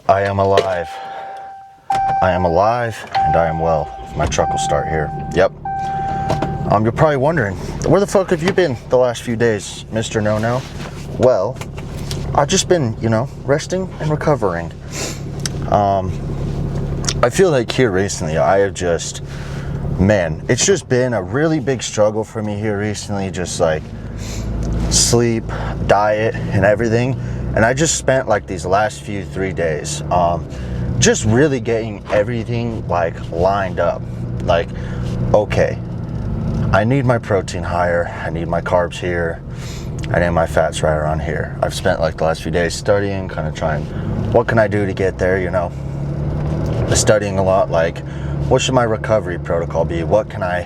I am alive. I am alive and I am well. If my truck will start here. Yep. You're probably wondering, where the fuck have you been the last few days, Mr. No-No? Well, I've just been, resting and recovering. I feel like here recently, I have just, it's just been a really big struggle for me here recently, just like sleep, diet, and everything. And I just spent like these last 3 days, just really getting everything like lined up. Like, okay, I need my protein higher, I need my carbs here, I need my fats right around here. I've spent like the last few days studying, kind of trying, what can I do to get there, studying a lot, like, what should my recovery protocol be? What can I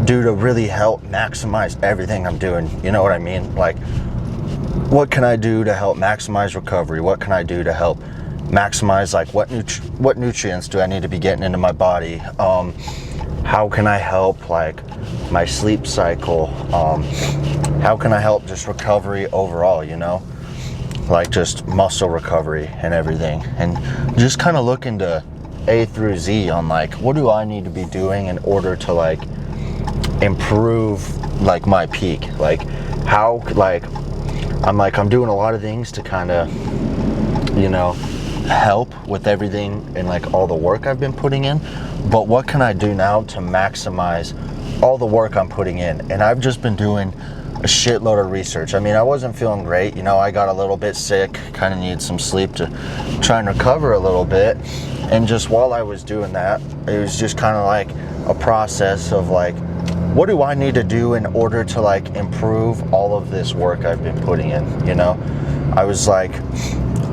do to really help maximize everything I'm doing? You know what I mean? Like, what can I do to help maximize recovery? What can I do to help maximize, like, what nutrients do I need to be getting into my body? How can I help, like, my sleep cycle? How can I help just recovery overall, like just muscle recovery and everything, and just kind of look into A through Z on like, what do I need to be doing in order to like improve like my peak? Like, how, like, I'm doing a lot of things to kind of, help with everything and like all the work I've been putting in, but what can I do now to maximize all the work I'm putting in? And I've just been doing a shitload of research. I wasn't feeling great, I got a little bit sick, kind of needed some sleep to try and recover a little bit. And just while I was doing that, it was just kind of like a process of like, what do I need to do in order to like improve all of this work I've been putting in? I was like,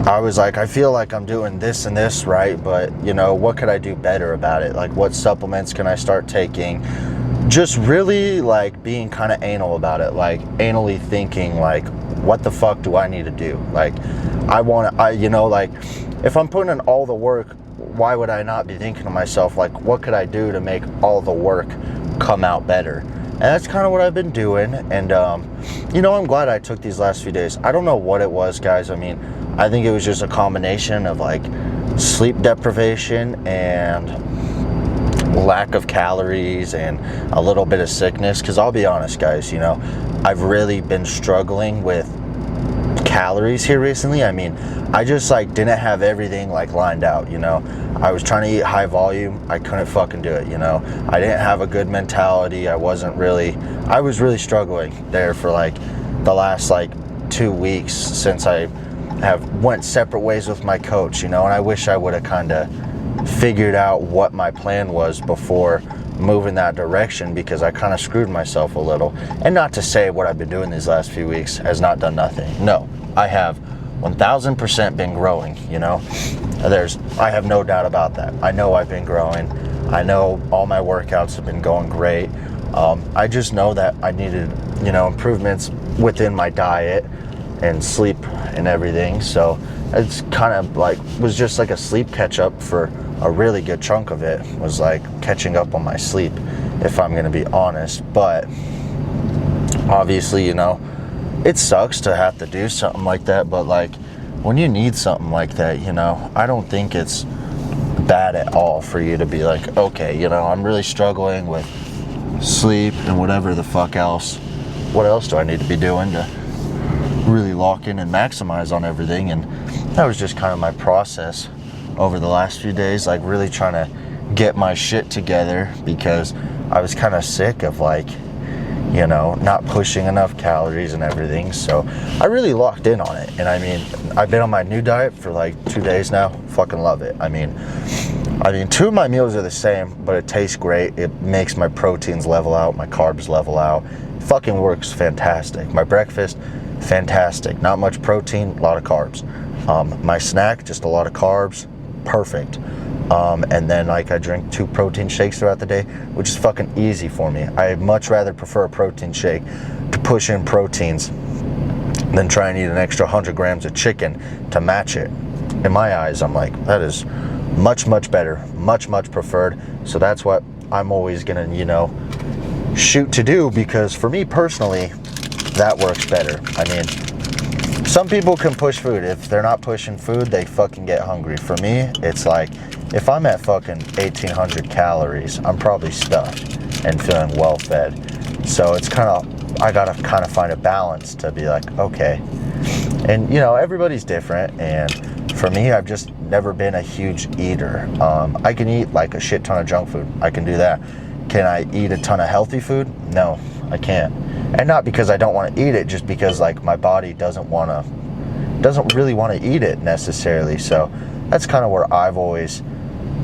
I feel like I'm doing this and this right, but what could I do better about it? Like, what supplements can I start taking? Just really like being kind of anal about it, like anally thinking like, what the fuck do I need to do? Like, like, if I'm putting in all the work, why would I not be thinking to myself, like, what could I do to make all the work come out better? And that's kind of what I've been doing. And, I'm glad I took these last few days. I don't know what it was, guys. I think it was just a combination of like sleep deprivation and lack of calories and a little bit of sickness. Because I'll be honest, guys, I've really been struggling with calories here recently. I just like didn't have everything like lined out. I was trying to eat high volume, I couldn't fucking do it. I didn't have a good mentality. I was really struggling there for like the last like 2 weeks since I have went separate ways with my coach, and I wish I would have kind of figured out what my plan was before moving that direction, because I kind of screwed myself a little. And not to say what I've been doing these last few weeks has not done nothing. No, I have 1000% been growing. I have no doubt about that. I know I've been growing. I know all my workouts have been going great. I just know that I needed, improvements within my diet and sleep and everything. So it's kind of like, was just like a sleep catch up for a really good chunk of it, was like catching up on my sleep, if I'm gonna be honest. But obviously, it sucks to have to do something like that, but like when you need something like that, I don't think it's bad at all for you to be like, okay, I'm really struggling with sleep and whatever the fuck else. What else do I need to be doing to really lock in and maximize on everything? And that was just kind of my process over the last few days, like really trying to get my shit together, because I was kind of sick of like, not pushing enough calories and everything. So I really locked in on it. And I've been on my new diet for like 2 days now. Fucking love it. 2 of my meals are the same, but it tastes great. It makes my proteins level out, my carbs level out. It fucking works fantastic. My breakfast, fantastic. Not much protein, a lot of carbs. My snack, just a lot of carbs, perfect. And then like I drink 2 protein shakes throughout the day, which is fucking easy for me. I much rather prefer a protein shake to push in proteins than try and eat an extra 100 grams of chicken to match it. In my eyes, I'm like, that is much, much better, much, much preferred. So that's what I'm always gonna, shoot to do, because for me personally, that works better. Some people can push food. If they're not pushing food, they fucking get hungry. For me, it's like, if I'm at fucking 1,800 calories, I'm probably stuffed and feeling well fed. So it's kind of, I gotta kind of find a balance to be like, okay. And you know, everybody's different. And for me, I've just never been a huge eater. I can eat like a shit ton of junk food. I can do that. Can I eat a ton of healthy food? No, I can't. And not because I don't want to eat it, just because like my body doesn't really want to eat it necessarily. So that's kind of where I've always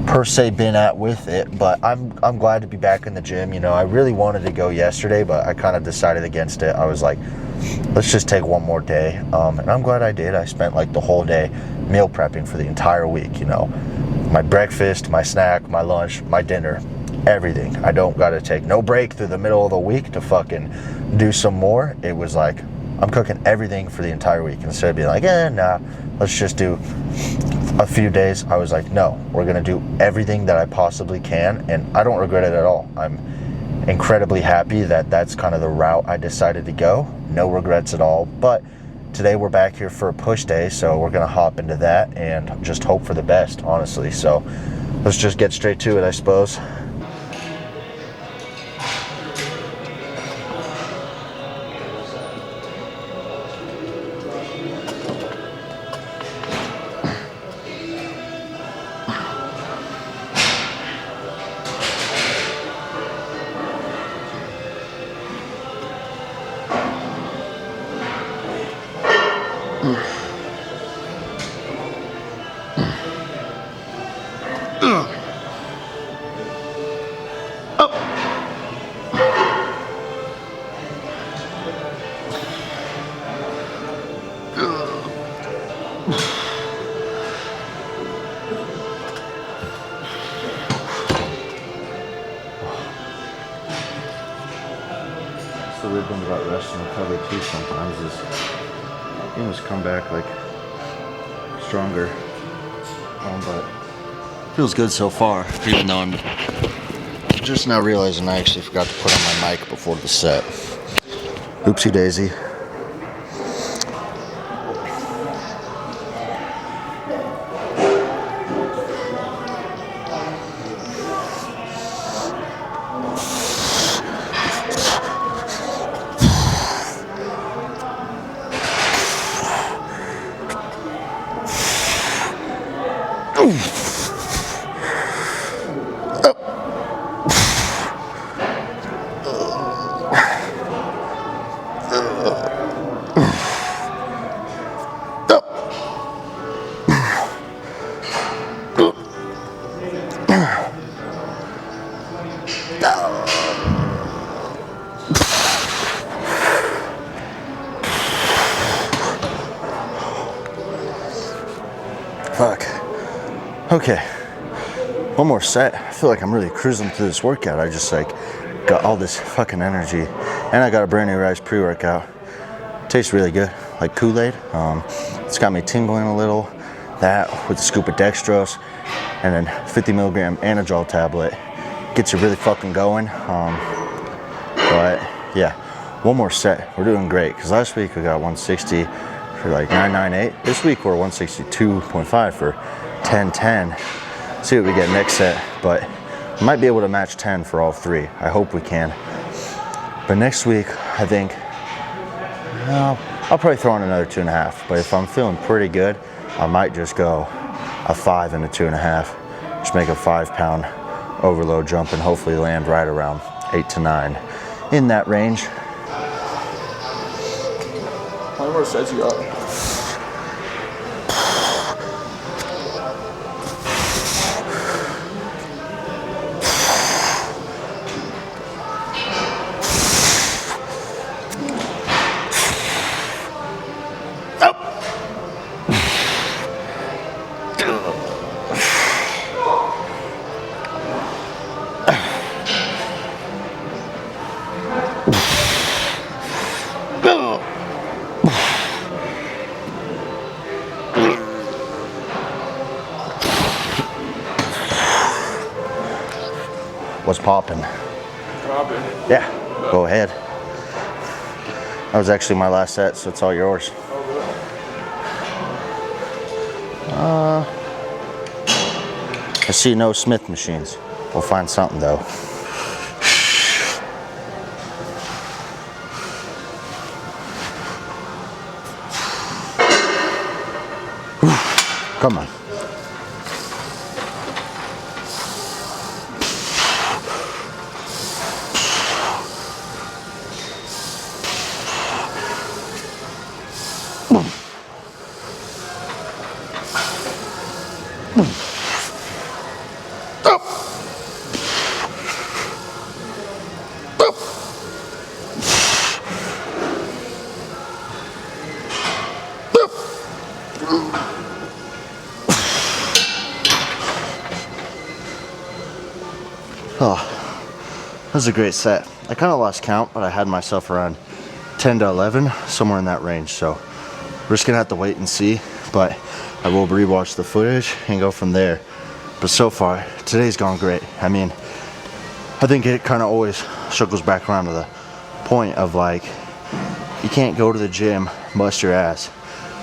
per se been at with it. But I'm glad to be back in the gym. You know, I really wanted to go yesterday, but I kind of decided against it. I was like, let's just take one more day. And I'm glad I did. I spent like the whole day meal prepping for the entire week, you know. My breakfast, my snack, my lunch, my dinner, everything. I don't got to take no break through the middle of the week to fucking do some more. It was like, I'm cooking everything for the entire week. Instead of being like, nah, let's just do a few days. I was like, no, we're going to do everything that I possibly can. And I don't regret it at all. I'm incredibly happy that that's kind of the route I decided to go. No regrets at all. But today we're back here for a push day, so we're going to hop into that and just hope for the best, honestly. So let's just get straight to it, I suppose. The weird thing about rest and recovery too sometimes is you just come back like stronger, but feels good so far, even though I'm just now realizing I actually forgot to put on my mic before the set. Oopsie daisy. Fuck. Okay. One more set. I feel like I'm really cruising through this workout. I just like got all this fucking energy. And I got a brand new Rise pre-workout. Tastes really good. Like Kool-Aid. It's got me tingling a little. That with a scoop of dextrose. And then 50 milligram Anadrol tablet. Gets you really fucking going. But yeah, one more set. We're doing great. Because last week we got 160 for like 998. This week we're 162.5 for 1010. See what we get next set, but we might be able to match 10 for all three. I hope we can. But next week, I think I'll probably throw in another 2.5. But if I'm feeling pretty good, I might just go a 5 and a 2.5. Just make a 5-pound overload jump and hopefully land right around 8 to 9 in that range. How many more sets you got? What's popping? Popping. Yeah, go ahead. That was actually my last set, so it's all yours. Oh, really? I see no Smith machines. We'll find something though. Come on. Oh, that was a great set. I kind of lost count, but I had myself around 10 to 11, somewhere in that range. So we're just gonna have to wait and see, but I will rewatch the footage and go from there. But so far, today's gone great. I mean, I think it kind of always circles back around to the point of like, you can't go to the gym, bust your ass,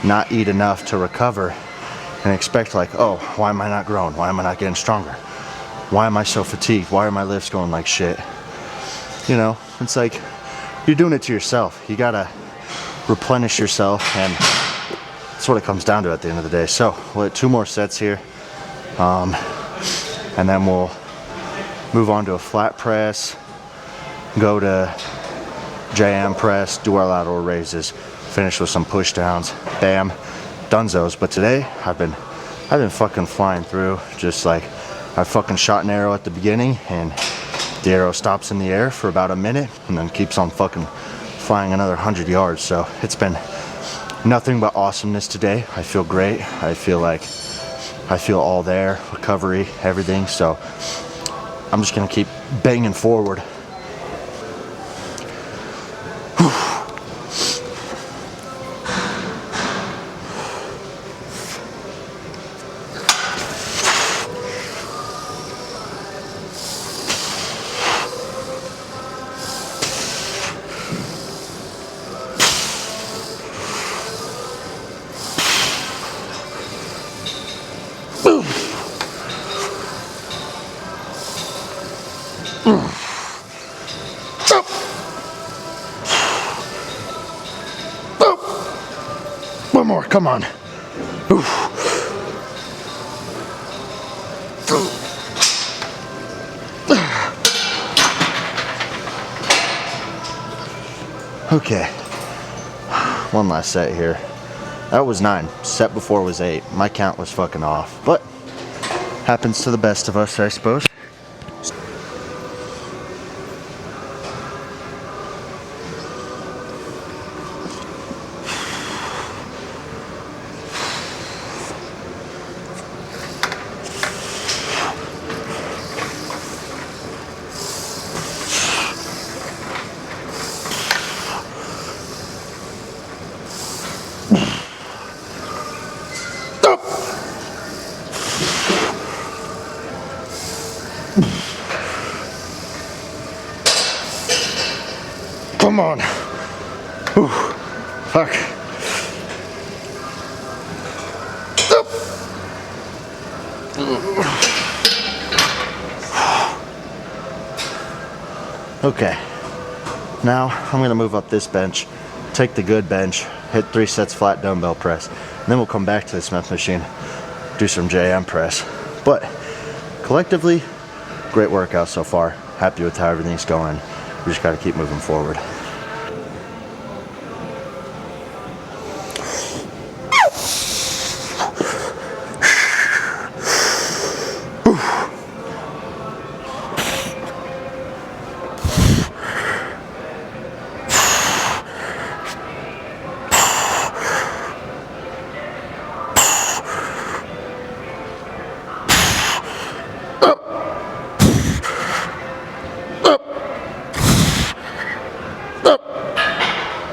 not eat enough to recover, and expect like, oh, why am I not growing? Why am I not getting stronger? Why am I so fatigued? Why are my lifts going like shit? You know, it's like, you're doing it to yourself. You gotta replenish yourself, and that's what it comes down to at the end of the day. So, we'll hit 2 more sets here, and then we'll move on to a flat press, go to JM press, do our lateral raises, finish with some push downs, bam, dunzos. But today, I've been fucking flying through, just like, I fucking shot an arrow at the beginning, and the arrow stops in the air for about a minute and then keeps on fucking flying another 100 yards. So it's been nothing but awesomeness today. I feel great. I feel all there, recovery, everything. So I'm just gonna keep banging forward. One more, come on. Okay, one last set here. That was 9. Set before was 8. My count was fucking off, but happens to the best of us, I suppose. Come on. Ooh, fuck. Okay. Now I'm gonna move up this bench, take the good bench, hit 3 sets flat dumbbell press, and then we'll come back to the Smith machine, do some JM press. But collectively, great workout so far. Happy with how everything's going. We just gotta keep moving forward.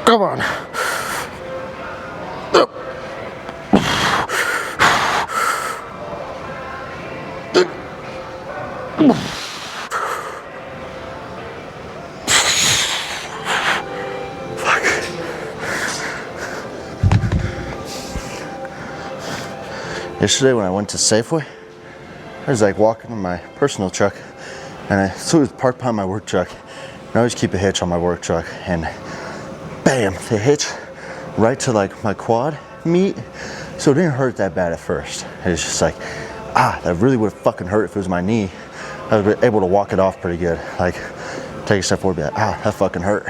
Come on. Yesterday when I went to Safeway, I was like walking in my personal truck, and I was parked behind my work truck. And I always keep a hitch on my work truck, and bam, the hitch right to like my quad meat. So it didn't hurt that bad at first. It was just like, that really would have fucking hurt if it was my knee. I would be able to walk it off pretty good. Like, take a step forward, be like, that fucking hurt.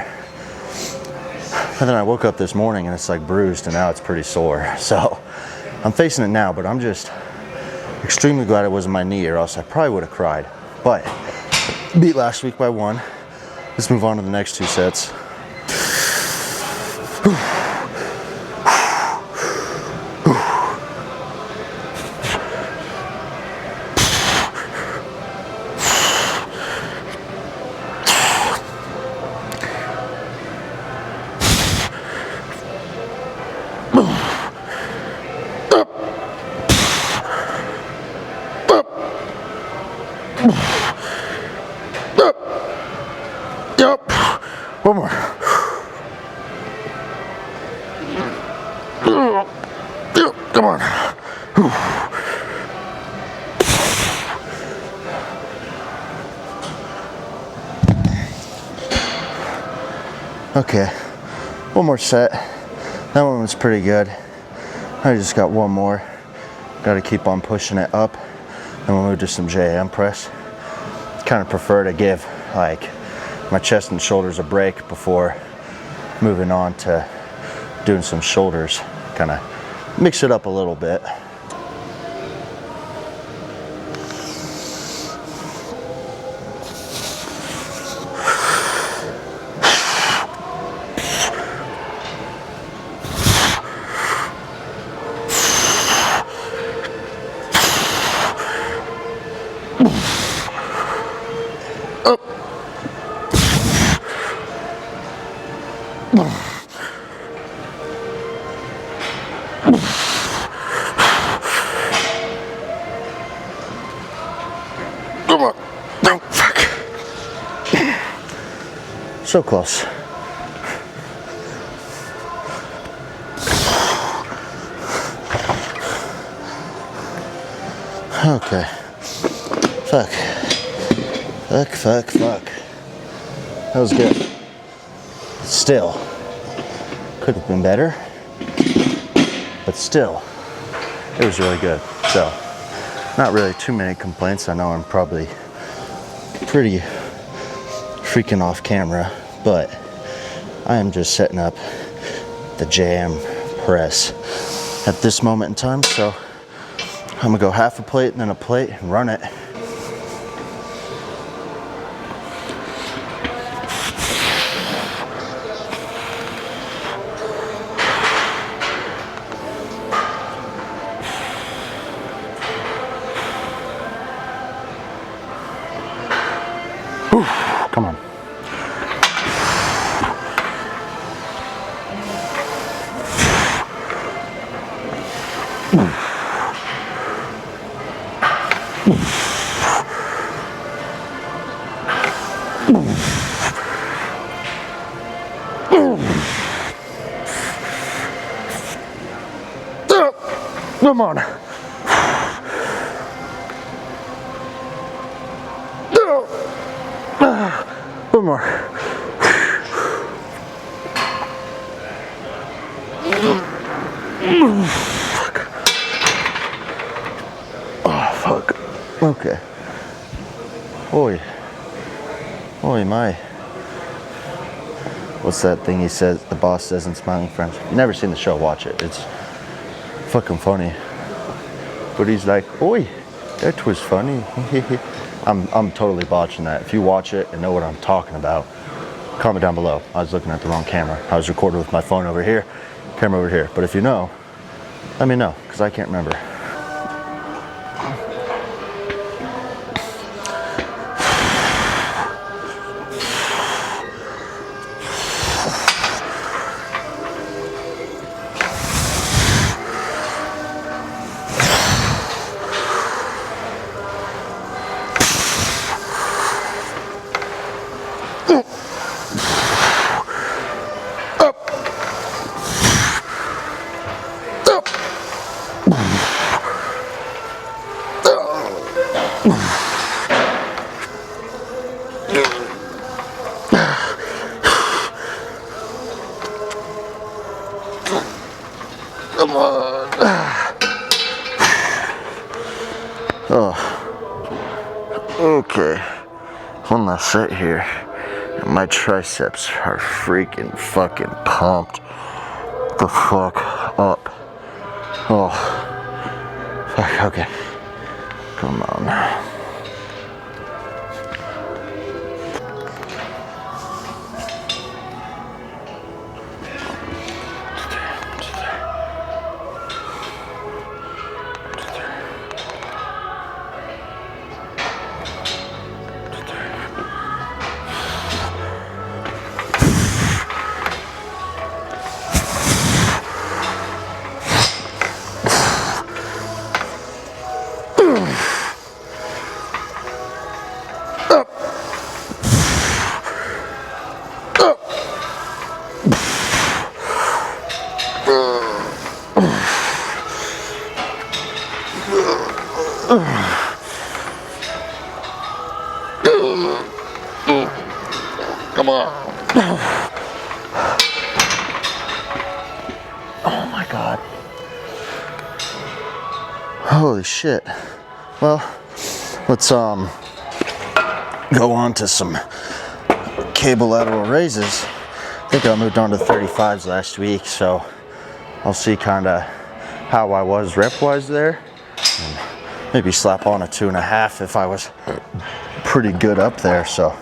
And then I woke up this morning and it's like bruised, and now it's pretty sore. So I'm facing it now, but I'm just extremely glad it wasn't my knee, or else I probably would have cried. But beat last week by 1. Let's move on to the next 2 sets. Yep. One more. Yep. Come on. Okay. One more set. That one was pretty good. I just got one more. Got to keep on pushing it up. And we'll move to some JM press. Kind of prefer to give like my chest and shoulders a break before moving on to doing some shoulders. Kind of mix it up a little bit. Come on. No, fuck. So close. Okay. Fuck. That was good. Still. Could have been better. But still. It was really good. So, not really too many complaints. I know I'm probably pretty freaking off camera, but I am just setting up the JM press at this moment in time. So I'm gonna go half a plate and then a plate and run it. Come on. Come on. One more. Fuck. Oh, fuck. Okay. Oi, my. What's that thing he says, the boss says in Smiling Friends? You've never seen the show, watch it. It's fucking funny. But he's like, oi, that was funny. I'm totally botching that. If you watch it and know what I'm talking about, comment down below. I was looking at the wrong camera. I was recording with my phone over here, camera over here. But if you know, let me know, because I can't remember. Come on. Oh. Okay. One last set here. And my triceps are freaking fucking pumped the fuck up. Oh. Fuck, okay. Come on. Come on. Oh my God. Holy shit. Well, let's go on to some cable lateral raises. I think I moved on to 35s last week, so I'll see kind of how I was rep-wise there. And maybe slap on a 2.5 if I was pretty good up there. So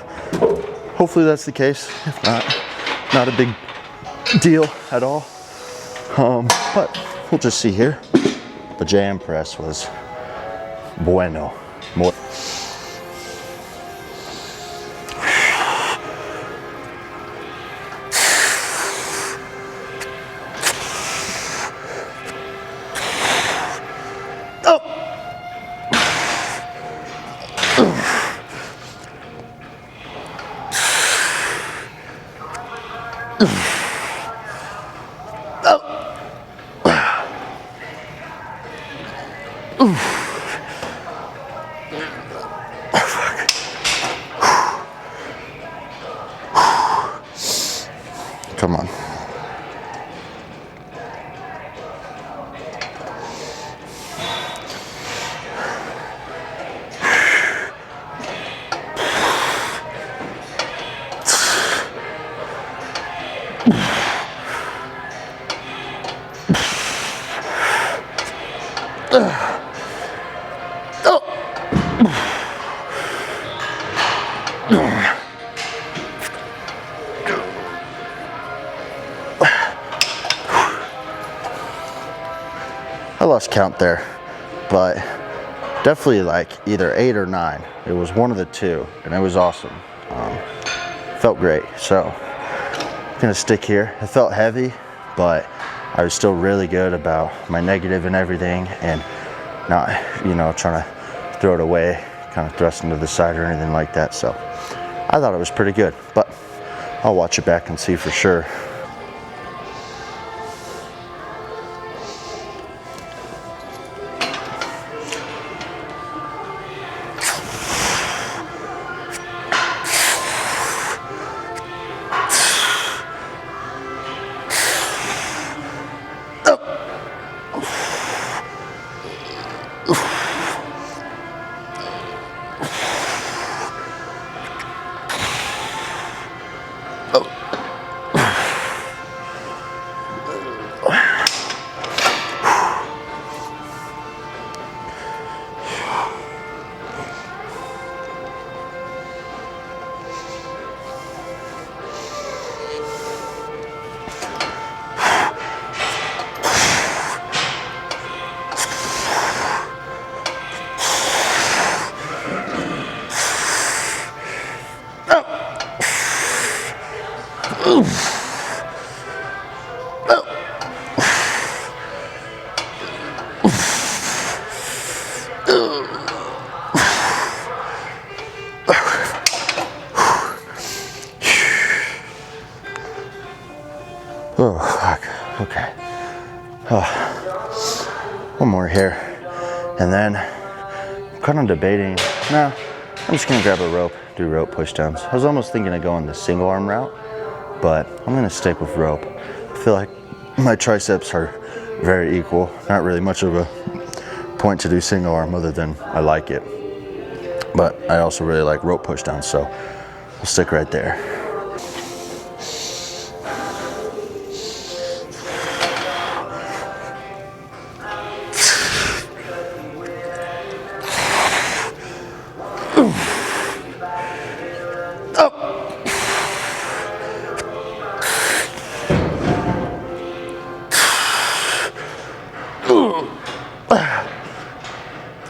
hopefully that's the case. If not a big deal at all. But we'll just see here. The jam press was bueno. More. Come on. I lost count there, but definitely like either 8 or 9. It was one of the two, and it was awesome. Felt great. So I'm gonna stick here. It felt heavy, but I was still really good about my negative and everything, and not, you know, trying to throw it away, kind of thrusting to the side or anything like that. So I thought it was pretty good, but I'll watch it back and see for sure. Oh, fuck. Okay. Oh. One more here. And then kind of debating, nah, I'm just gonna grab a rope, do rope push downs. I was almost thinking of going the single arm route, but I'm gonna stick with rope. I feel like my triceps are very equal. Not really much of a point to do single arm other than I like it. But I also really like rope push downs, so I'll stick right there.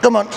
Come on.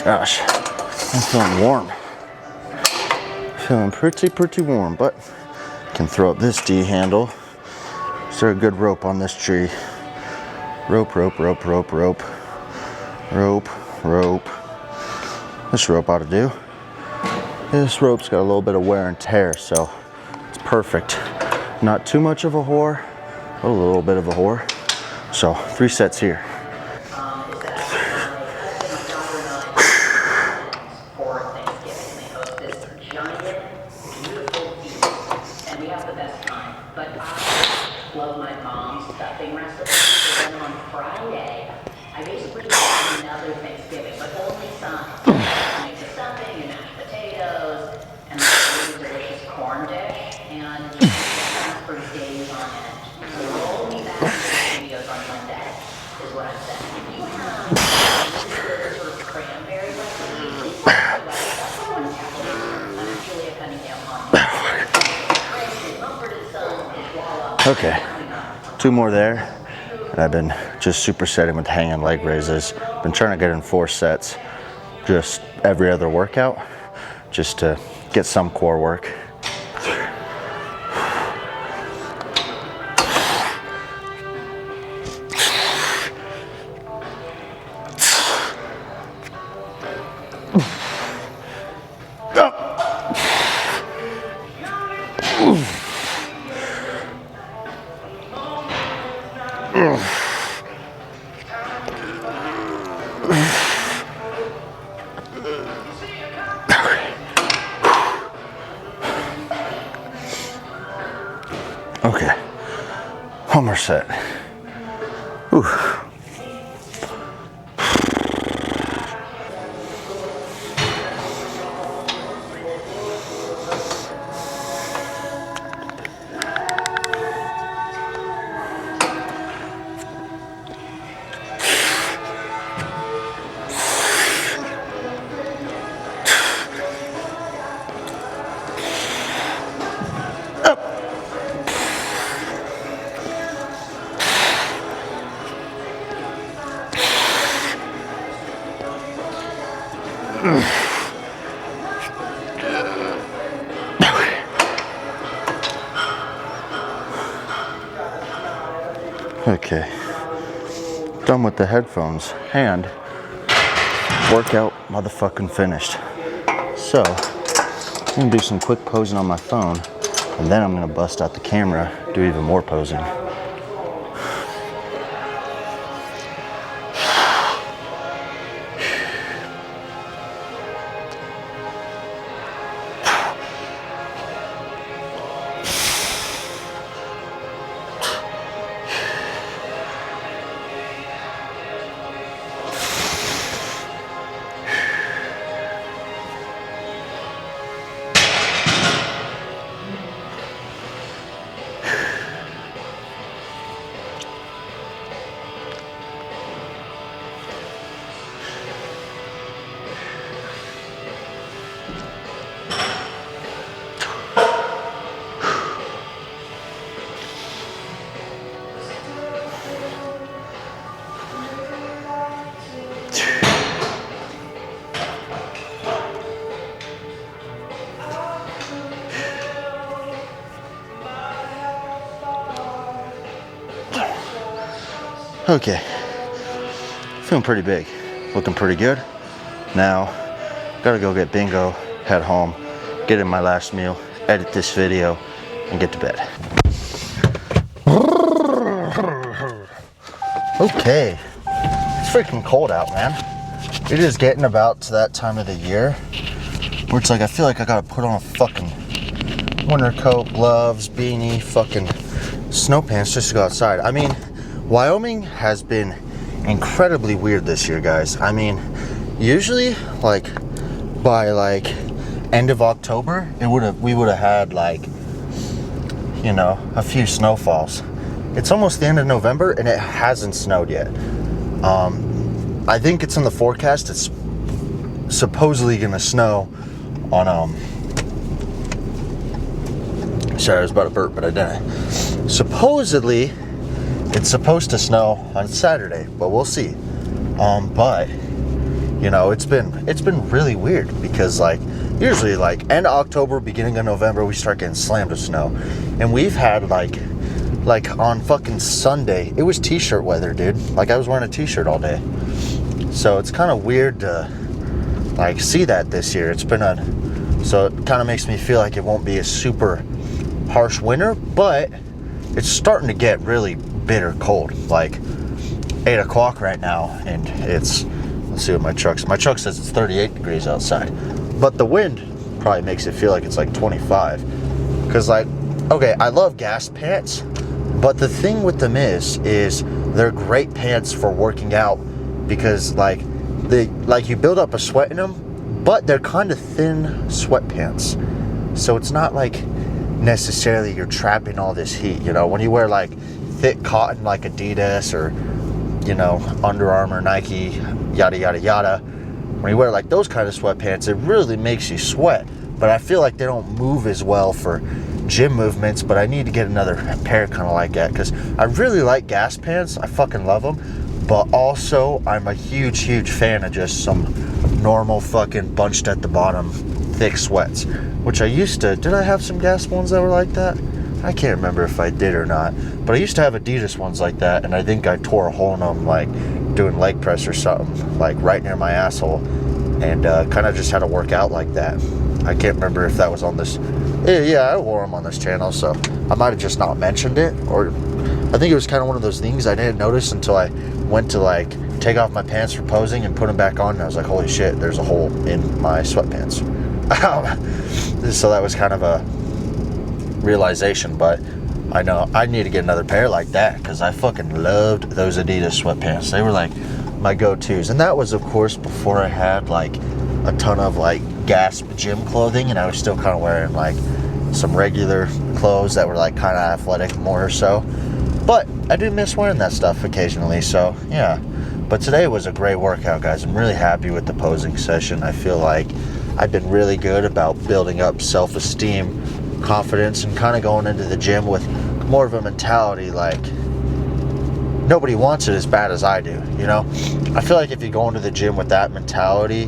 Gosh, I'm feeling warm. Feeling pretty warm, but can throw up this D handle. Is there a good rope on this tree? Rope. This rope ought to do. This rope's got a little bit of wear and tear, so it's perfect. Not too much of a whore, but a little bit of a whore. So 3 sets here. Love my mom's stuffing recipe. So then on Friday, I basically had another Thanksgiving, but only some. I make the stuffing and mashed potatoes and the really delicious corn dish, and just for days on end. So roll me back into the videos on Monday, is what I'm saying. If you have really good sort of cranberry recipe, that's the one tackle. I'm Julia Cunningham on Okay, 2 more there. And I've been just supersetting with hanging leg raises. Been trying to get in 4 sets, just every other workout, just to get some core work. Okay, 1 more set. Whew. Okay, done with the headphones and workout motherfucking finished. So I'm gonna do some quick posing on my phone, and then I'm gonna bust out the camera, do even more posing. Okay. Feeling pretty big. Looking pretty good. Now, gotta go get Bingo, head home, get in my last meal, edit this video, and get to bed. Okay. It's freaking cold out, man. It is getting about to that time of the year where it's like I feel like I gotta put on a fucking winter coat, gloves, beanie, fucking snow pants just to go outside. I mean, Wyoming has been incredibly weird this year, guys. I mean, usually like by like end of October, we would have had like, you know, a few snowfalls. It's almost the end of November and it hasn't snowed yet. I think it's in the forecast. It's supposedly gonna snow on sorry, I was about to burp, but I didn't. Supposedly it's supposed to snow on Saturday, but we'll see. But you know, it's been really weird because like usually like end of October, beginning of November, we start getting slammed with snow, and we've had like on fucking Sunday, it was t-shirt weather, dude. Like I was wearing a t-shirt all day. So it's kind of weird to like see that this year. So it kind of makes me feel like it won't be a super harsh winter, but it's starting to get really bitter cold. Like 8 o'clock right now, and let's see what my truck says it's 38 degrees outside, but the wind probably makes it feel like it's like 25. Because like, okay, I love gas pants, but the thing with them is they're great pants for working out because like you build up a sweat in them, but they're kind of thin sweatpants, so it's not like necessarily you're trapping all this heat. You know, when you wear like thick cotton like Adidas or, you know, Under Armour, Nike, yada yada yada, when you wear like those kind of sweatpants, it really makes you sweat. But I feel like they don't move as well for gym movements, but I need to get another pair kind of like that because I really like gas pants. I fucking love them. But also, I'm a huge fan of just some normal fucking bunched at the bottom thick sweats, which I used to. Did I have some gas ones that were like that? I can't remember if I did or not, but I used to have Adidas ones like that, and I think I tore a hole in them like doing leg press or something, like right near my asshole, and kind of just had to work out like that. I can't remember if that was on this. Yeah, I wore them on this channel, so I might have just not mentioned it, or I think it was kind of one of those things I didn't notice until I went to like take off my pants for posing and put them back on, and I was like, holy shit, there's a hole in my sweatpants. So that was kind of a realization, but I know I need to get another pair like that because I fucking loved those Adidas sweatpants. They were like my go-tos, and that was of course before I had like a ton of like Gasp gym clothing, and I was still kind of wearing like some regular clothes that were like kind of athletic more or so, but I do miss wearing that stuff occasionally. So yeah, but today was a great workout, guys. I'm really happy with the posing session. I feel like I've been really good about building up self-esteem, confidence, and kind of going into the gym with more of a mentality like nobody wants it as bad as I do, you know? I feel like if you go into the gym with that mentality,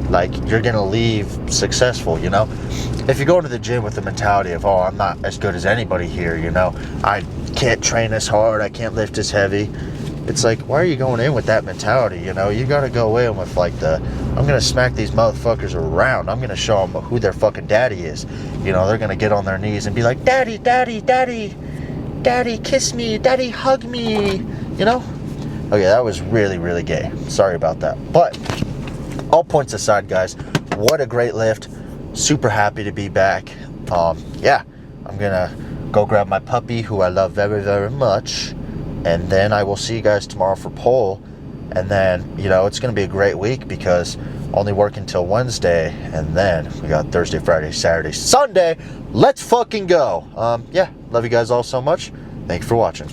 like you're gonna leave successful, you know? If you go into the gym with the mentality of, oh, I'm not as good as anybody here, you know? I can't train as hard, I can't lift as heavy. It's like, why are you going in with that mentality, you know? You gotta go in with like I'm gonna smack these motherfuckers around. I'm gonna show them who their fucking daddy is. You know, they're gonna get on their knees and be like, daddy, daddy, daddy, daddy, kiss me, daddy, hug me, you know? Okay, that was really gay. Sorry about that. But all points aside, guys, what a great lift. Super happy to be back. Yeah, I'm gonna go grab my puppy, who I love very much, and then I will see you guys tomorrow for pole. And then, you know, it's gonna be a great week because only work until Wednesday, and then we got Thursday, Friday, Saturday, Sunday. Let's fucking go. Yeah, love you guys all so much. Thank you for watching.